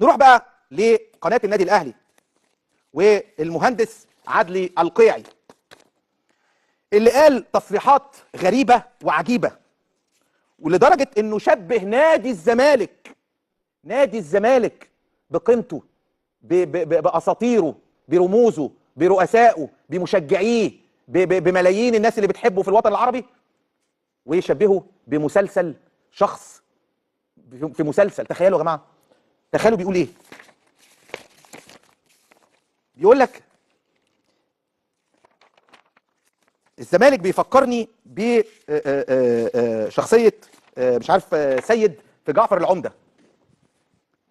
نروح بقى لقناه النادي الاهلي والمهندس عدلي القيعي اللي قال تصريحات غريبه وعجيبه، ولدرجه انه شبه نادي الزمالك بقيمته، باساطيره، برموزه، برؤسائه، بمشجعيه، بملايين الناس اللي بتحبه في الوطن العربي، ويشبهه بمسلسل شخص في مسلسل. تخيلوا يا جماعه، تخيلوا بيقول ايه. بيقول لك الزمالك بيفكرني بشخصيه مش عارف سيد في جعفر العمده.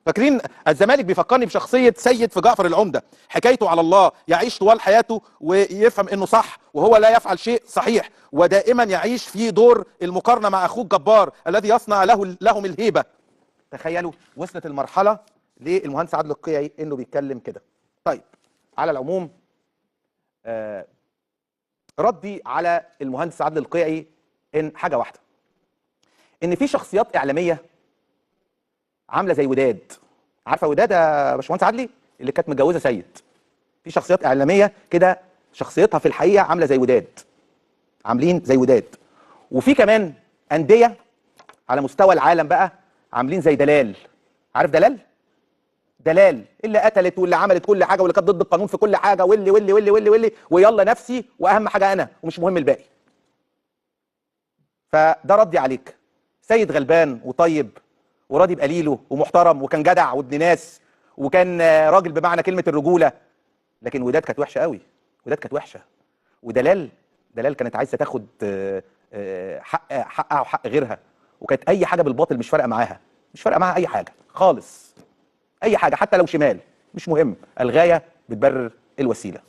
فاكرين الزمالك بيفكرني بشخصيه سيد في جعفر العمده، حكايته على الله، يعيش طوال حياته ويفهم انه صح وهو لا يفعل شيء صحيح، ودائما يعيش في دور المقارنه مع اخوه الجبار الذي يصنع لهم الهيبه. تخيلوا وصلت المرحله للمهندس عادل القيعي انه بيتكلم كده. طيب على العموم ردي على المهندس عادل القيعي ان حاجه واحده، ان في شخصيات اعلاميه عامله زي وداد. عارفه وداد يا باشمهندس عدلي اللي كانت متجوزه سيد؟ في شخصيات اعلاميه كده شخصيتها في الحقيقه عامله زي وداد، عاملين زي وداد. وفي كمان انديه على مستوى العالم بقى عاملين زي دلال. عارف دلال اللي قتلت واللي عملت كل حاجه واللي كانت ضد القانون في كل حاجه واللي واللي واللي واللي واللي ويلا نفسي واهم حاجه انا ومش مهم الباقي. فده ردي عليك. سيد غلبان وطيب وراضي بقليله ومحترم وكان جدع وابن ناس وكان راجل بمعنى كلمه الرجوله، لكن وداد كانت وحشه قوي. وداد كانت وحشه. ودلال كانت عايزه تاخد حقها وحق غيرها، وكانت اي حاجه بالباطل مش فارقه معاها، مش فارقه معاها اي حاجه خالص، اي حاجه حتى لو شمال مش مهم، الغايه بتبرر الوسيله.